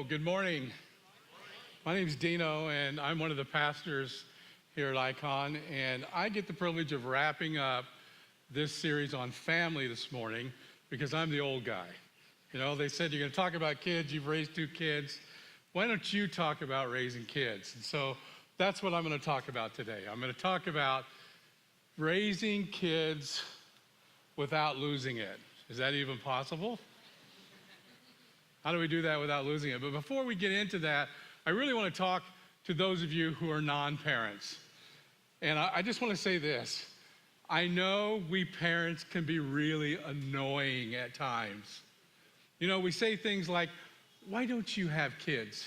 Good morning. My name is Dino, and I'm one of the pastors here at Icon, and I get the privilege of wrapping up this series on family this morning because I'm the old guy. You know, they said you're going to talk about kids, you've raised 2 kids. Why don't you talk about raising kids? And so that's what I'm going to talk about today. I'm going to talk about raising kids without losing it. Is that even possible? How do we do that without losing it? But before we get into that, I really want to talk to those of you who are non-parents. And I just want to say this. I know we parents can be really annoying at times. You know, we say things like, why don't you have kids?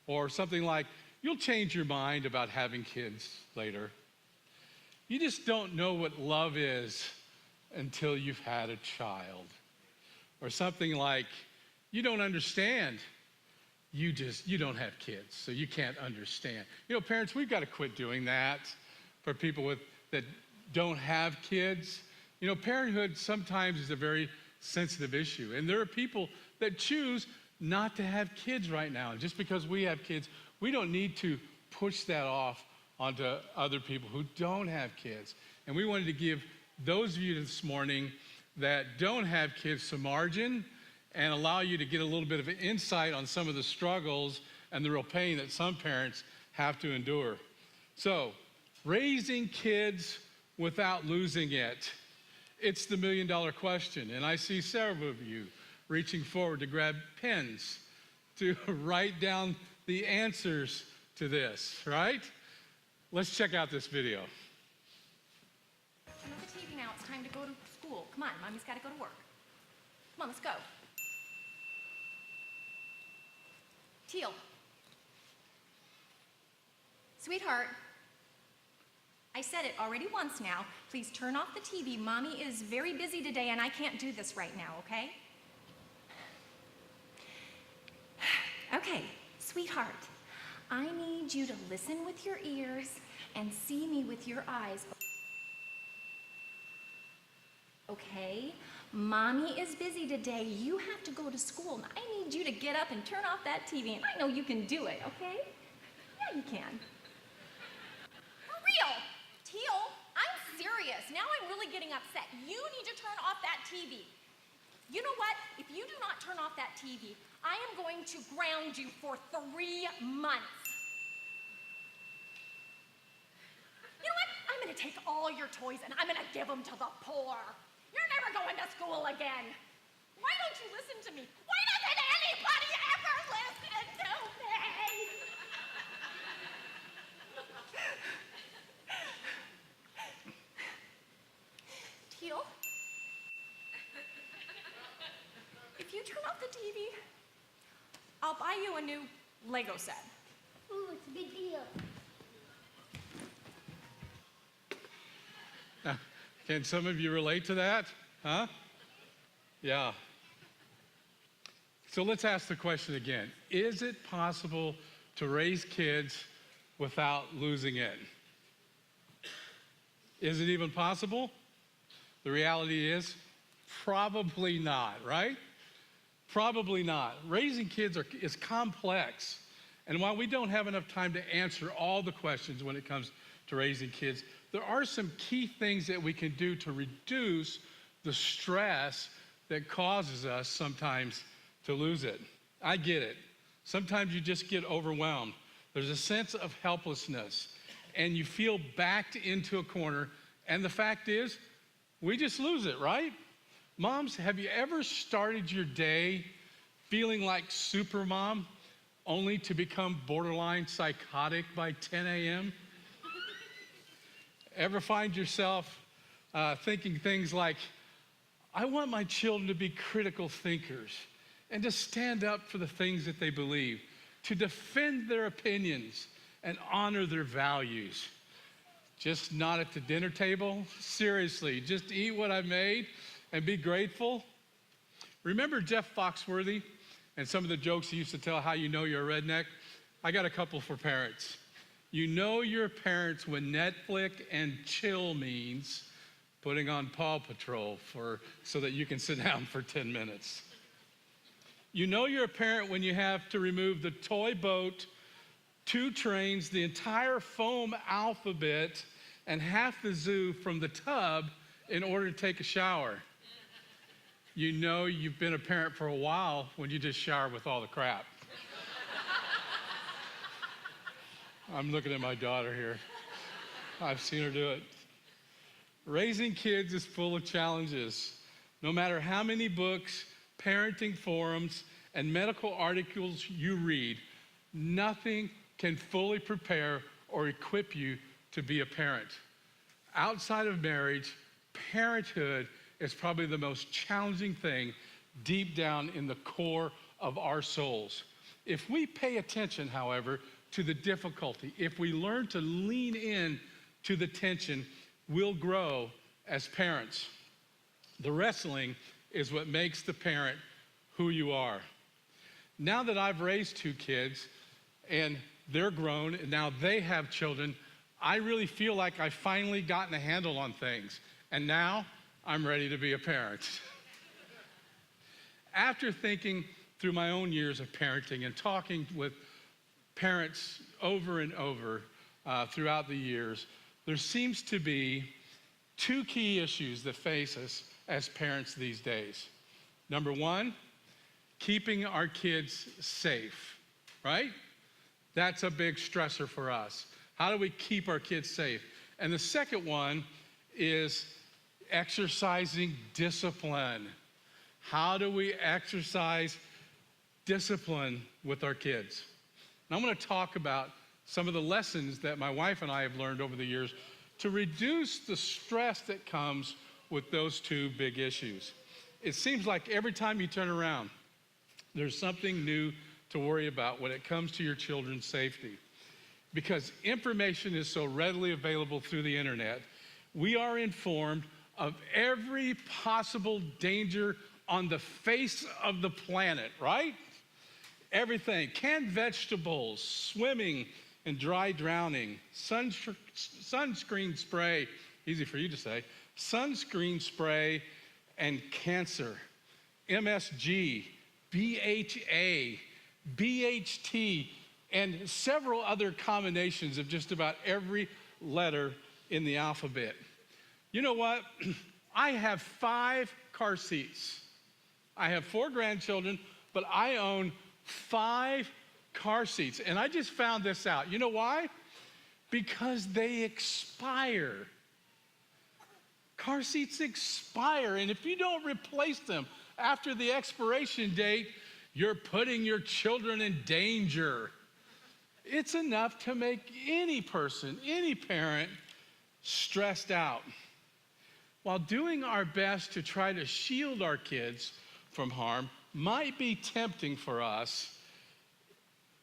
Or something like, you'll change your mind about having kids later. You just don't know what love is until you've had a child. Or something like, you don't understand. You don't have kids, so you can't understand. You know, parents, we've got to quit doing that for people that don't have kids. You know, parenthood sometimes is a very sensitive issue, and there are people that choose not to have kids right now. And just because we have kids, we don't need to push that off onto other people who don't have kids. And we wanted to give those of you this morning that don't have kids some margin and allow you to get a little bit of insight on some of the struggles and the real pain that some parents have to endure. So, raising kids without losing it. It's the million-dollar question. And I see several of you reaching forward to grab pens to write down the answers to this, right? Let's check out this video. Turn off the TV now. It's time to go to school. Come on, Mommy's got to go to work. Come on, let's go. Teal. Sweetheart, I said it already once now. Please turn off the TV. Mommy is very busy today and I can't do this right now, okay? Okay, sweetheart, I need you to listen with your ears and see me with your eyes. Okay? Mommy is busy today. You have to go to school, and I need you to get up and turn off that TV, and I know you can do it, okay? Yeah, you can. For real. Teal, I'm serious. Now I'm really getting upset. You need to turn off that TV. You know what? If you do not turn off that TV, I am going to ground you for 3 months. You know what? I'm going to take all your toys, and I'm going to give them to the poor. You're never going to school again. Why don't you listen to me? Why doesn't anybody ever listen to me? Teal, if you turn off the TV, I'll buy you a new Lego set. Ooh, it's a big deal. Can some of you relate to that? Huh? Yeah. So let's ask the question again. Is it possible to raise kids without losing it? Is it even possible? The reality is probably not, right? Probably not. Raising kids is complex. And while we don't have enough time to answer all the questions when it comes to raising kids, there are some key things that we can do to reduce the stress that causes us sometimes to lose it. I get it. Sometimes you just get overwhelmed. There's a sense of helplessness, and you feel backed into a corner, and the fact is, we just lose it, right? Moms, have you ever started your day feeling like Supermom, only to become borderline psychotic by 10 a.m.? Ever find yourself thinking things like, I want my children to be critical thinkers and to stand up for the things that they believe, to defend their opinions and honor their values. Just not at the dinner table? Seriously, just eat what I made and be grateful? Remember Jeff Foxworthy and some of the jokes he used to tell, how you know you're a redneck? I got a couple for parents. You know your parents when Netflix and chill means putting on Paw Patrol so that you can sit down for 10 minutes. You know you're a parent when you have to remove the toy boat, 2 trains, the entire foam alphabet, and half the zoo from the tub in order to take a shower. You know you've been a parent for a while when you just shower with all the crap. I'm looking at my daughter here. I've seen her do it. Raising kids is full of challenges. No matter how many books, parenting forums, and medical articles you read, nothing can fully prepare or equip you to be a parent. Outside of marriage, parenthood is probably the most challenging thing deep down in the core of our souls. If we pay attention, however, to the difficulty, if we learn to lean in to the tension, we'll grow as parents. The wrestling is what makes the parent who you are. Now that I've raised 2 kids and they're grown and now they have children, I really feel like I've finally gotten a handle on things. And now I'm ready to be a parent. After thinking through my own years of parenting and talking with parents over and over throughout the years, there seems to be 2 key issues that face us as parents these days. Number 1, keeping our kids safe, right? That's a big stressor for us. How do we keep our kids safe? And the second one is exercising discipline. How do we exercise discipline with our kids? And I'm going to talk about some of the lessons that my wife and I have learned over the years to reduce the stress that comes with those 2 big issues. It seems like every time you turn around, there's something new to worry about when it comes to your children's safety. Because information is so readily available through the internet, we are informed of every possible danger on the face of the planet, right? Everything, canned vegetables, swimming and dry drowning, sunscreen spray, easy for you to say, sunscreen spray and cancer, MSG, BHA, BHT, and several other combinations of just about every letter in the alphabet. You know what? I have 5 car seats. I have 4 grandchildren, but I own 5 car seats. And I just found this out. You know why? Because they expire. Car seats expire, and if you don't replace them after the expiration date, you're putting your children in danger. It's enough to make any person, any parent, stressed out. While doing our best to try to shield our kids from harm might be tempting for us,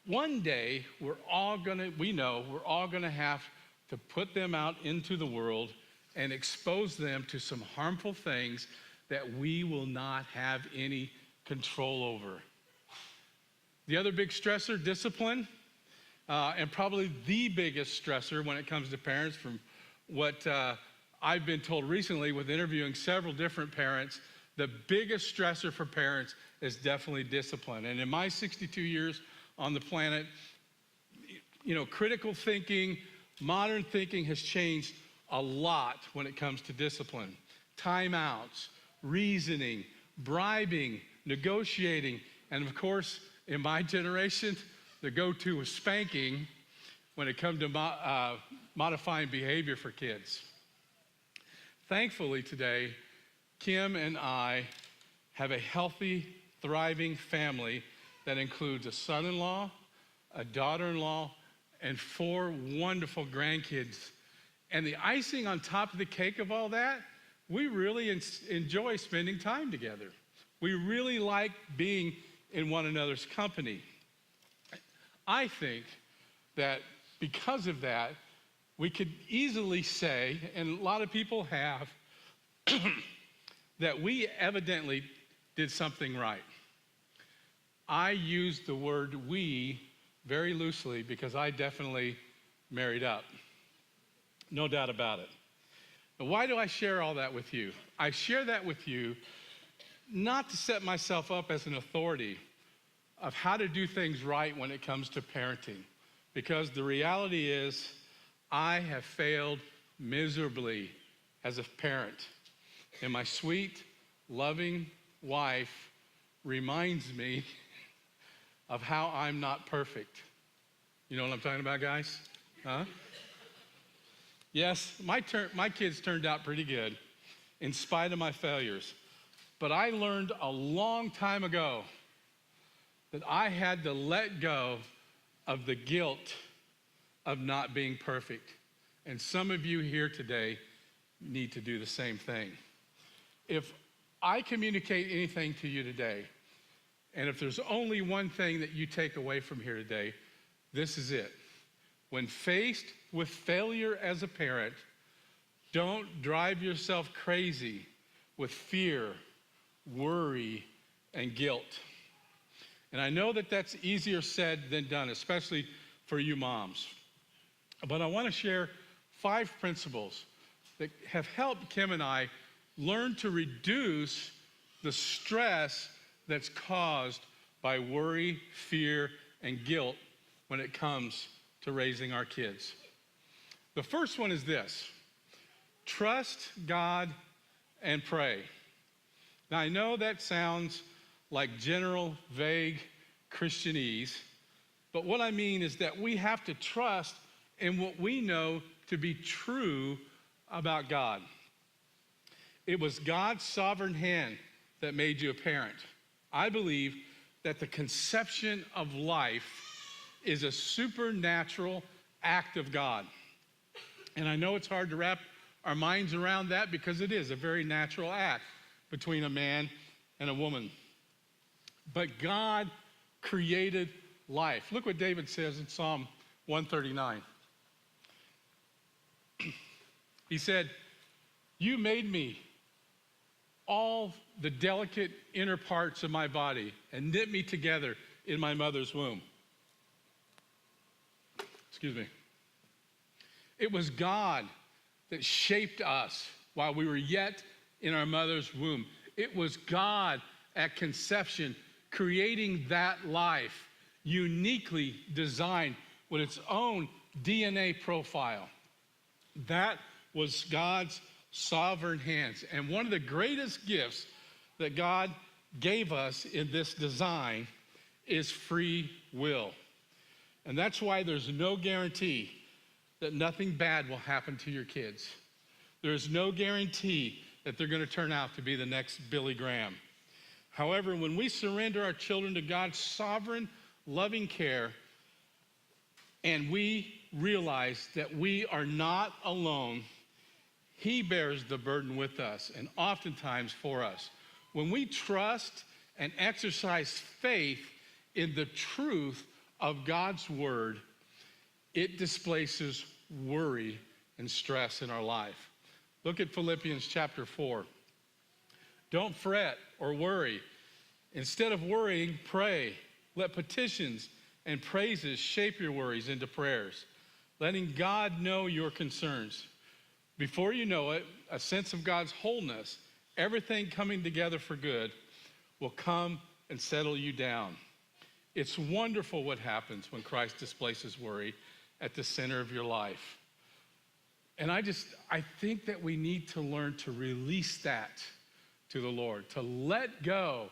one day we know we're all gonna have to put them out into the world and expose them to some harmful things that we will not have any control over. The other big stressor, discipline, and probably the biggest stressor when it comes to parents, from what I've been told recently with interviewing several different parents, the biggest stressor for parents is definitely discipline. And in my 62 years on the planet, you know, critical thinking, modern thinking has changed a lot when it comes to discipline. Timeouts, reasoning, bribing, negotiating, and of course, in my generation, the go-to was spanking when it comes to modifying behavior for kids. Thankfully today, Kim and I have a healthy, thriving family that includes a son-in-law, a daughter-in-law, and 4 wonderful grandkids. And the icing on top of the cake of all that, we really enjoy spending time together. We really like being in one another's company. I think that because of that, we could easily say, and a lot of people have, that we evidently did something right. I use the word we very loosely because I definitely married up. No doubt about it. But why do I share all that with you? I share that with you not to set myself up as an authority of how to do things right when it comes to parenting. Because the reality is, I have failed miserably as a parent. And my sweet, loving wife reminds me of how I'm not perfect. You know what I'm talking about, guys? Huh? Yes, my kids turned out pretty good in spite of my failures. But I learned a long time ago that I had to let go of the guilt of not being perfect. And some of you here today need to do the same thing. If I communicate anything to you today, and if there's only one thing that you take away from here today, this is it. When faced with failure as a parent, don't drive yourself crazy with fear, worry, and guilt. And I know that that's easier said than done, especially for you moms. But I want to share 5 principles that have helped Kim and I learn to reduce the stress that's caused by worry, fear, and guilt when it comes to raising our kids. The first one is this: trust God and pray. Now, I know that sounds like general, vague Christianese, but what I mean is that we have to trust in what we know to be true about God. It was God's sovereign hand that made you a parent. I believe that the conception of life is a supernatural act of God. And I know it's hard to wrap our minds around that because it is a very natural act between a man and a woman. But God created life. Look what David says in Psalm 139. He said, "You made me all the delicate inner parts of my body and knit me together in my mother's womb." Excuse me. It was God that shaped us while we were yet in our mother's womb. It was God at conception creating that life, uniquely designed with its own DNA profile. That was God's sovereign hands. And one of the greatest gifts that God gave us in this design is free will. And that's why there's no guarantee that nothing bad will happen to your kids. There's no guarantee that they're going to turn out to be the next Billy Graham. However, when we surrender our children to God's sovereign, loving care, and we realize that we are not alone, He bears the burden with us and oftentimes for us. When we trust and exercise faith in the truth of God's word, it displaces worry and stress in our life. Look at Philippians chapter 4. Don't fret or worry. Instead of worrying, pray. Let petitions and praises shape your worries into prayers, letting God know your concerns. Before you know it, a sense of God's wholeness, everything coming together for good, will come and settle you down. It's wonderful what happens when Christ displaces worry at the center of your life. And I think that we need to learn to release that to the Lord, to let go,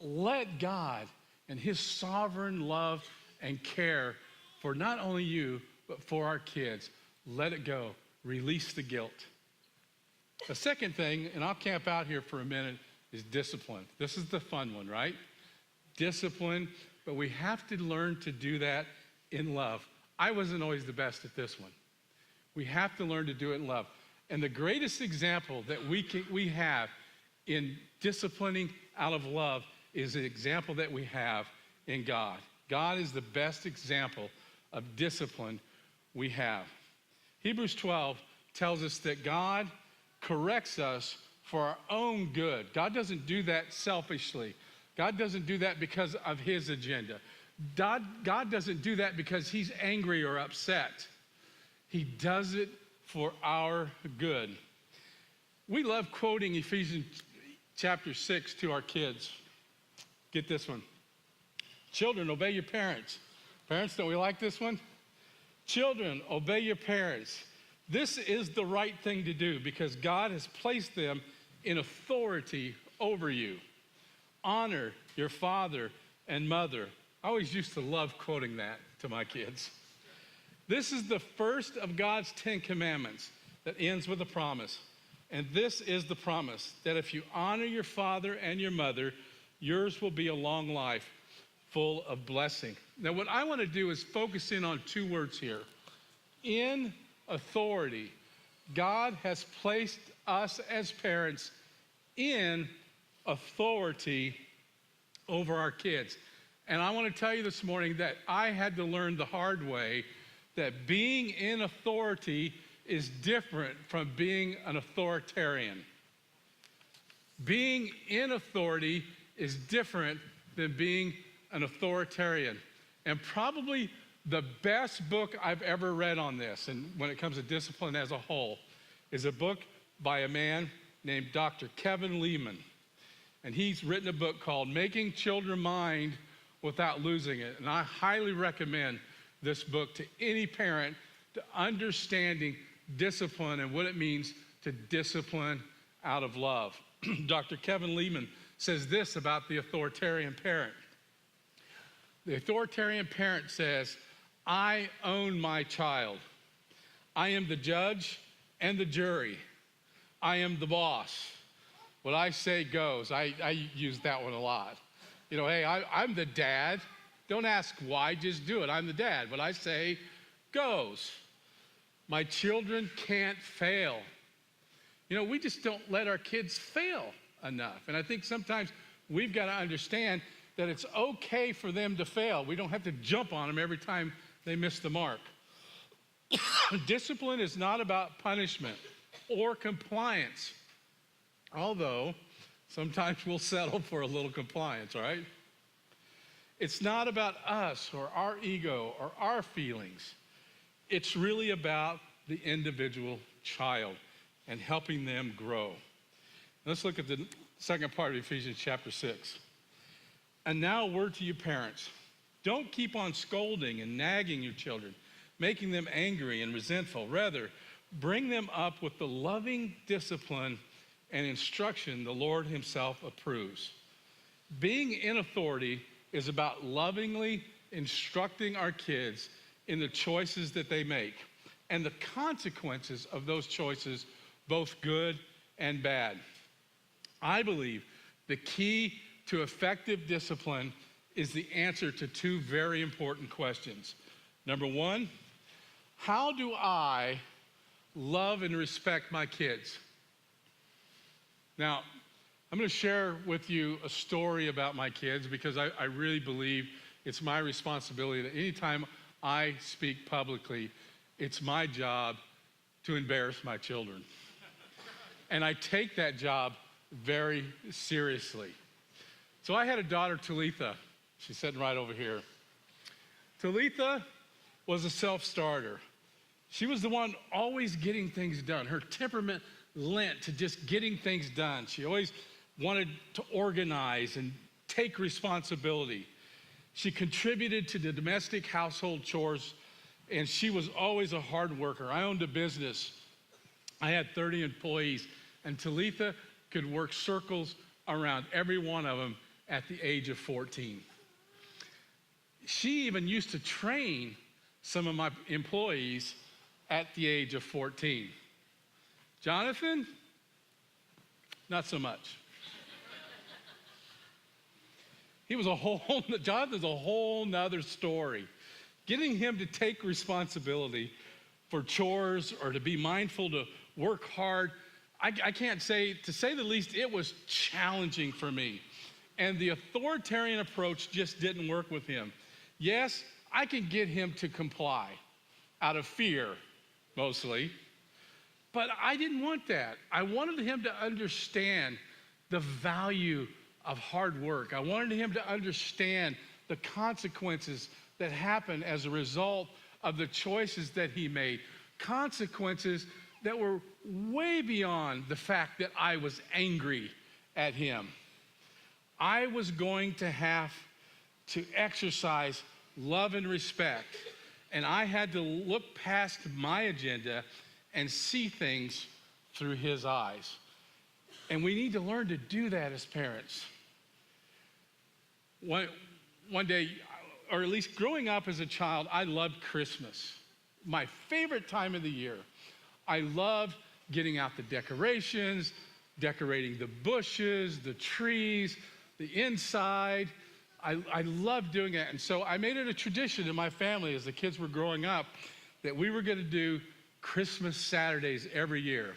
let God and His sovereign love and care for not only you, but for our kids. Let it go. Release the guilt. The second thing, and I'll camp out here for a minute, is discipline. This is the fun one, right? Discipline, but we have to learn to do that in love. I wasn't always the best at this one. We have to learn to do it in love. And the greatest example that we have in disciplining out of love is the example that we have in God. God is the best example of discipline we have. Hebrews 12 tells us that God corrects us for our own good. God doesn't do that selfishly. God doesn't do that because of His agenda. God doesn't do that because He's angry or upset. He does it for our good. We love quoting Ephesians chapter 6 to our kids. Get this one. Children, obey your parents. Parents, don't we like this one? Children, obey your parents. This is the right thing to do because God has placed them in authority over you. Honor your father and mother. I always used to love quoting that to my kids. This is the first of God's 10 commandments that ends with a promise. And this is the promise that if you honor your father and your mother, yours will be a long life full of blessing. Now, what I want to do is focus in on two words here. In authority. God has placed us as parents in authority over our kids. And I want to tell you this morning that I had to learn the hard way that being in authority is different from being an authoritarian. Being in authority is different than being an authoritarian. And probably the best book I've ever read on this, and when it comes to discipline as a whole, is a book by a man named Dr. Kevin Leman. And he's written a book called Making Children Mind Without Losing It. And I highly recommend this book to any parent to understanding discipline and what it means to discipline out of love. Dr. Kevin Leman says this about the authoritarian parent. The authoritarian parent says, I own my child. I am the judge and the jury. I am the boss. What I say goes. I use that one a lot. You know, hey, I'm the dad. Don't ask why, just do it. I'm the dad. What I say goes. My children can't fail. You know, we just don't let our kids fail enough. And I think sometimes we've got to understand that it's okay for them to fail. We don't have to jump on them every time they miss the mark. Discipline is not about punishment or compliance, although sometimes we'll settle for a little compliance, right? It's not about us or our ego or our feelings. It's really about the individual child and helping them grow. Let's look at the second part of Ephesians chapter 6. And now a word to you parents. Don't keep on scolding and nagging your children, making them angry and resentful. Rather, bring them up with the loving discipline and instruction the Lord himself approves. Being in authority is about lovingly instructing our kids in the choices that they make and the consequences of those choices, both good and bad. I believe the key to effective discipline is the answer to two very important questions. Number one, how do I love and respect my kids? Now, I'm going to share with you a story about my kids because I really believe it's my responsibility that anytime I speak publicly, it's my job to embarrass my children. And I take that job very seriously. So I had a daughter, Talitha. She's sitting right over here. Talitha was a self-starter. She was the one always getting things done. Her temperament lent to just getting things done. She always wanted to organize and take responsibility. She contributed to the domestic household chores, and she was always a hard worker. I owned a business. I had 30 employees, and Talitha could work circles around every one of them at the age of 14. She even used to train some of my employees at the age of 14. Jonathan, not so much. Jonathan's a whole nother story. Getting him to take responsibility for chores or to be mindful to work hard, I can't say, to say the least, it was challenging for me. And the authoritarian approach just didn't work with him. Yes, I can get him to comply out of fear, mostly. But I didn't want that. I wanted him to understand the value of hard work. I wanted him to understand the consequences that happen as a result of the choices that he made. Consequences that were way beyond the fact that I was angry at him. I was going to have to exercise love and respect. And I had to look past my agenda and see things through his eyes. And we need to learn to do that as parents. One day, or at least growing up as a child, I loved Christmas. My favorite time of the year. I loved getting out the decorations, decorating the bushes, the trees, the inside. I loved doing it. And so I made it a tradition in my family as the kids were growing up that we were going to do Christmas Saturdays every year.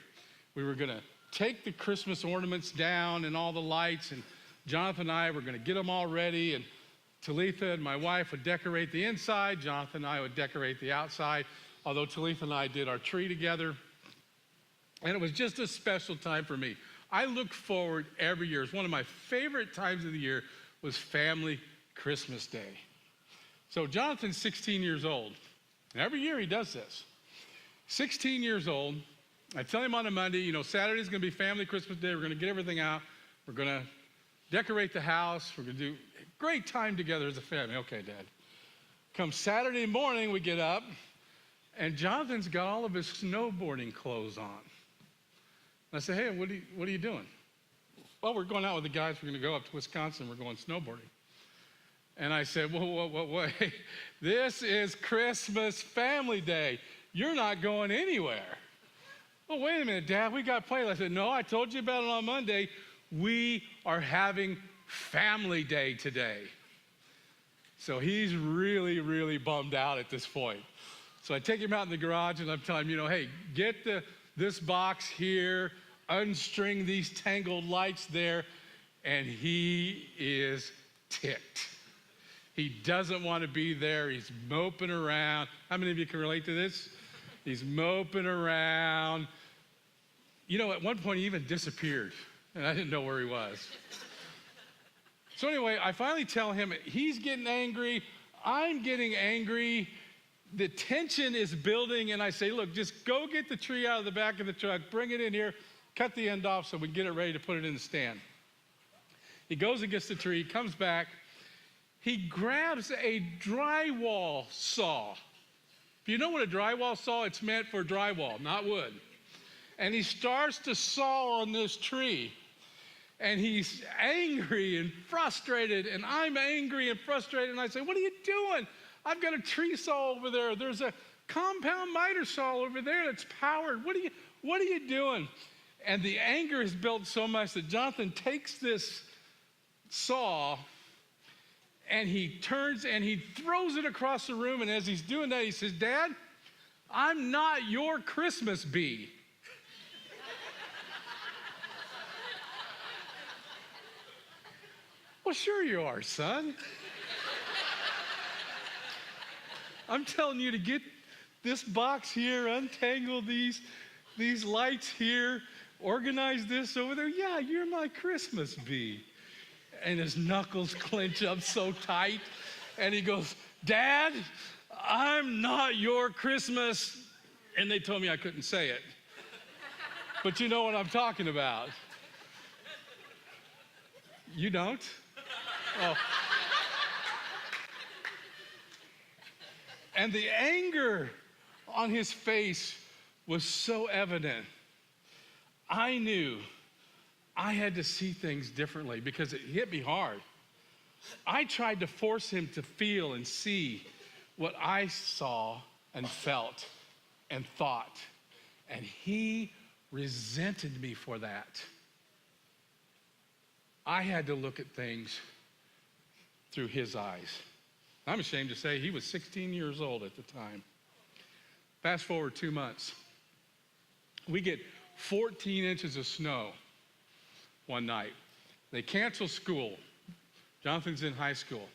We were going to take the Christmas ornaments down and all the lights, and Jonathan and I were going to get them all ready, and Talitha and my wife would decorate the inside. Jonathan and I would decorate the outside, although Talitha and I did our tree together. And it was just a special time for me. I look forward every year. It's one of my favorite times of the year was Family Christmas Day. So Jonathan's 16 years old. And every year he does this. 16 years old. I tell him on a Monday, Saturday's going to be Family Christmas Day. We're going to get everything out. We're going to decorate the house. We're going to do a great time together as a family. Okay, Dad. Come Saturday morning, we get up, and Jonathan's got all of his snowboarding clothes on. I say, hey, what are you doing? Well, we're going out with the guys. We're going to go up to Wisconsin. We're going snowboarding. And I said, whoa, this is Christmas Family Day. You're not going anywhere. Oh, wait a minute, Dad, we got plans. I said, no, I told you about it on Monday. We are having Family Day today. So he's really, really bummed out at this point. So I take him out in the garage and I'm telling him, hey, get this box here, unstring these tangled lights there, and he is ticked. He doesn't want to be there. He's moping around. How many of you can relate to this? He's moping around. At one point he even disappeared, and I didn't know where he was. So anyway, I finally tell him he's getting angry. I'm getting angry. The tension is building, and I say, look, just go get the tree out of the back of the truck, bring it in here, cut the end off so we can get it ready to put it in the stand. He goes and gets the tree, comes back. He grabs a drywall saw. If you know what a drywall saw, it's meant for drywall, not wood. And he starts to saw on this tree. And he's angry and frustrated, and I'm angry and frustrated. And I say, what are you doing? I've got a tree saw over there. There's a compound miter saw over there that's powered. What are you doing? And the anger is built so much that Jonathan takes this saw and he turns and he throws it across the room. And as he's doing that, he says, Dad, I'm not your Christmas bee. Well, sure you are, son. I'm telling you to get this box here, untangle these lights here, organize this over there. Yeah, you're my Christmas bee. And his knuckles clench up so tight. And he goes, Dad, I'm not your Christmas. And they told me I couldn't say it. But you know what I'm talking about. You don't? Oh. And the anger on his face was so evident. I knew I had to see things differently because it hit me hard. I tried to force him to feel and see what I saw and felt and thought. And he resented me for that. I had to look at things through his eyes. I'm ashamed to say he was 16 years old at the time. Fast forward 2 months. We get 14 inches of snow one night. They cancel school. Jonathan's in high school.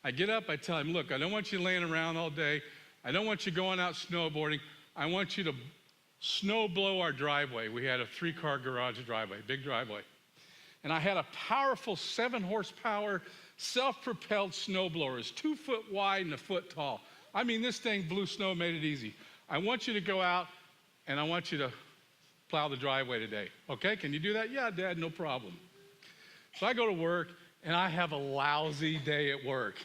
I get up, I tell him, look, I don't want you laying around all day. I don't want you going out snowboarding. I want you to snow blow our driveway. We had a 3-car garage driveway, big driveway. And I had a powerful 7-horsepower self-propelled snowblower. It's 2 foot wide and 1 foot tall. I mean, this thing blew snow, made it easy. I want you to go out and I want you to plow the driveway today. Okay, can you do that? Yeah, Dad, no problem. So I go to work and I have a lousy day at work.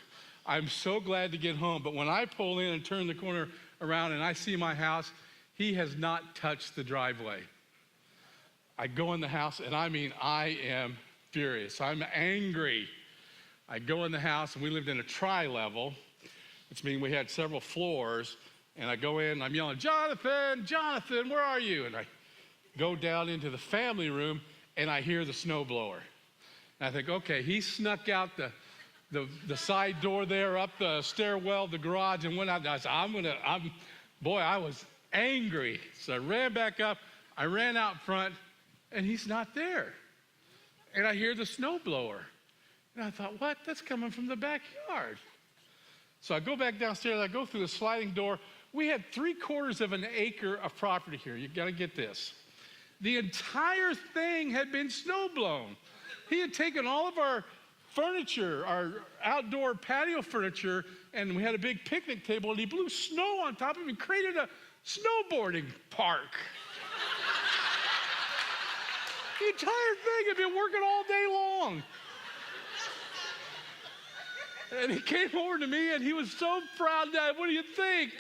I'm so glad to get home. But when I pull in and turn the corner around and I see my house, he has not touched the driveway. I go in the house, and I mean, I am furious. I'm angry. I go in the house, and we lived in a tri-level, which means we had several floors. And I go in, and I'm yelling, Jonathan, Jonathan, where are you? And I go down into the family room, and I hear the snowblower. And I think, okay, he snuck out the side door there, up the stairwell, the garage, and went out. I said, I was angry. So I ran back up, I ran out front, and he's not there. And I hear the snowblower. And I thought, what? That's coming from the backyard. So I go back downstairs, I go through the sliding door. We had 3/4 of an acre of property here. You gotta get this. The entire thing had been snow blown. He had taken all of our furniture, our outdoor patio furniture, and we had a big picnic table, and he blew snow on top of it and created a snowboarding park. The entire thing had been working all day long. And he came over to me, and he was so proud, Dad, what do you think?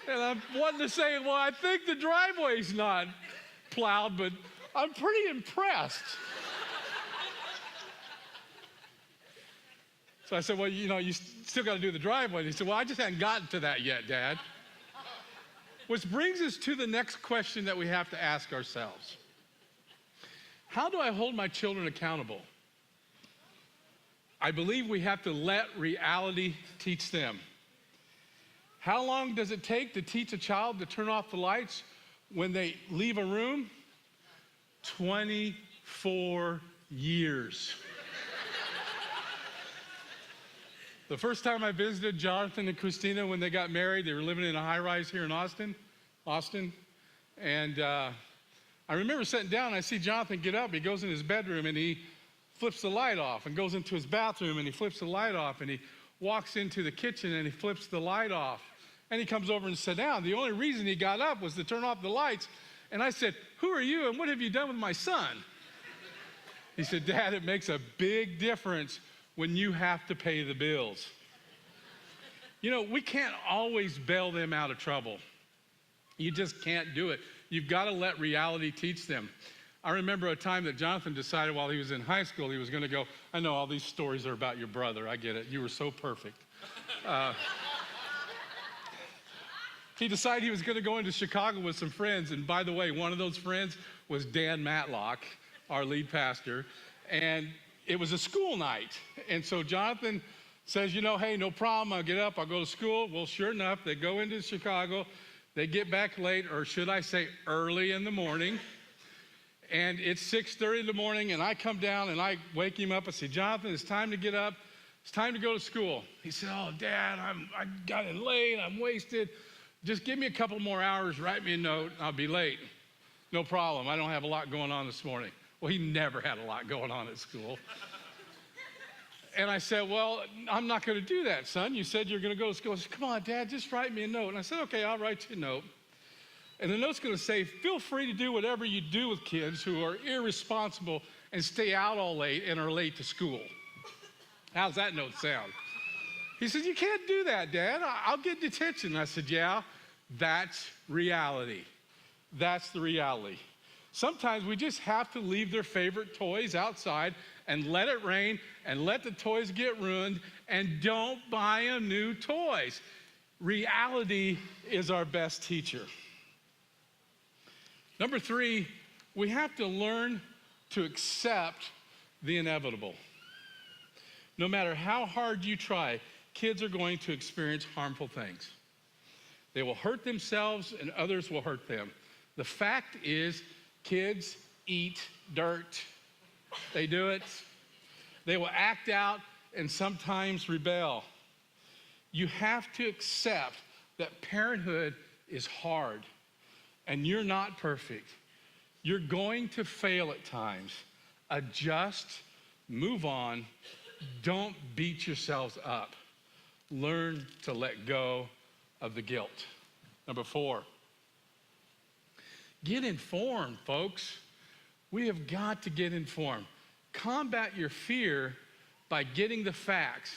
And I'm wanting to say, well, I think the driveway's not plowed, but I'm pretty impressed. So I said, well, you still got to do the driveway. And he said, well, I just hadn't gotten to that yet, Dad. Which brings us to the next question that we have to ask ourselves. How do I hold my children accountable? I believe we have to let reality teach them. How long does it take to teach a child to turn off the lights when they leave a room? 24 years. The first time I visited Jonathan and Christina when they got married, they were living in a high-rise here in Austin. And I remember sitting down, and I see Jonathan get up. He goes in his bedroom, and he flips the light off, and goes into his bathroom, and he flips the light off, and he walks into the kitchen, and he flips the light off. And he comes over and sat down. The only reason he got up was to turn off the lights. And I said, who are you, and what have you done with my son? He said, Dad, it makes a big difference when you have to pay the bills. We can't always bail them out of trouble. You just can't do it. You've got to let reality teach them. I remember a time that Jonathan decided while he was in high school he was going to go, I know all these stories are about your brother. I get it. You were so perfect. He decided he was going to go into Chicago with some friends. And by the way, one of those friends was Dan Matlock, our lead pastor. And it was a school night. And so Jonathan says, hey, no problem. I'll get up. I'll go to school. Well, sure enough, they go into Chicago. They get back late, or should I say early in the morning. And it's 6:30 in the morning, and I come down, and I wake him up. I say, Jonathan, it's time to get up. It's time to go to school. He said, oh, Dad, I got in late. I'm wasted. Just give me a couple more hours. Write me a note. I'll be late. No problem. I don't have a lot going on this morning. Well, he never had a lot going on at school. And I said, well, I'm not going to do that, son. You said you're going to go to school. He said, come on, Dad, just write me a note. And I said, okay, I'll write you a note. And the note's going to say, feel free to do whatever you do with kids who are irresponsible and stay out all late and are late to school. How's that note sound? He said, you can't do that, Dad. I'll get detention. And I said, yeah, that's reality. That's the reality. Sometimes we just have to leave their favorite toys outside and let it rain and let the toys get ruined and don't buy them new toys. Reality is our best teacher. Number 3, we have to learn to accept the inevitable. No matter how hard you try, kids are going to experience harmful things. They will hurt themselves and others will hurt them. The fact is, kids eat dirt. They do it. They will act out and sometimes rebel. You have to accept that parenthood is hard and you're not perfect. You're going to fail at times. Adjust, move on. Don't beat yourselves up. Learn to let go of the guilt. Number 4, get informed, folks. We have got to get informed. Combat your fear by getting the facts.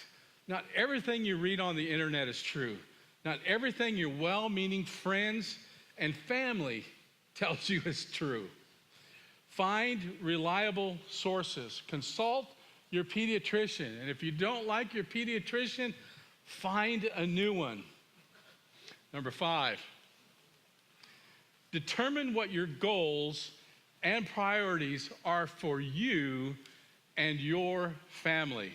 Not everything you read on the internet is true. Not everything your well-meaning friends and family tells you is true. Find reliable sources. Consult your pediatrician. And if you don't like your pediatrician, find a new one. Number 5, determine what your goals and priorities are for you and your family.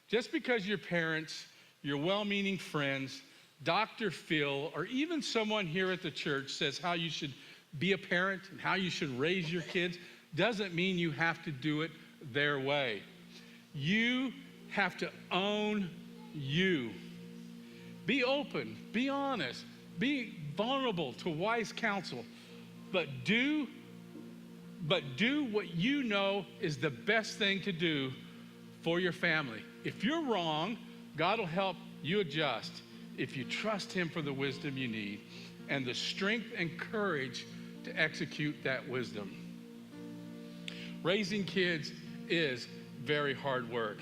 Just because your parents, your well-meaning friends, Dr. Phil, or even someone here at the church says how you should be a parent and how you should raise your kids doesn't mean you have to do it their way. You have to own you. Be open, be honest, be vulnerable to wise counsel, but do what you know is the best thing to do for your family. If you're wrong, God will help you adjust if you trust him for the wisdom you need and the strength and courage to execute that wisdom. Raising kids is very hard work.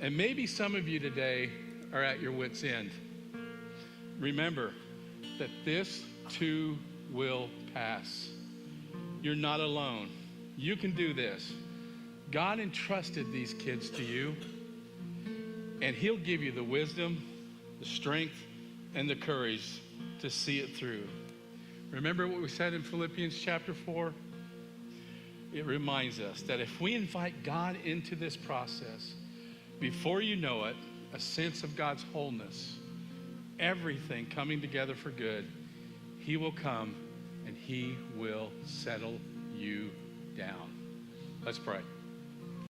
And maybe some of you today are at your wit's end. Remember that this too will pass. You're not alone. You can do this. God entrusted these kids to you, and he'll give you the wisdom, the strength, and the courage to see it through. Remember what we said in Philippians chapter 4? It reminds us that if we invite God into this process, before you know it, a sense of God's wholeness, everything coming together for good, he will come and he will settle you down. Let's pray.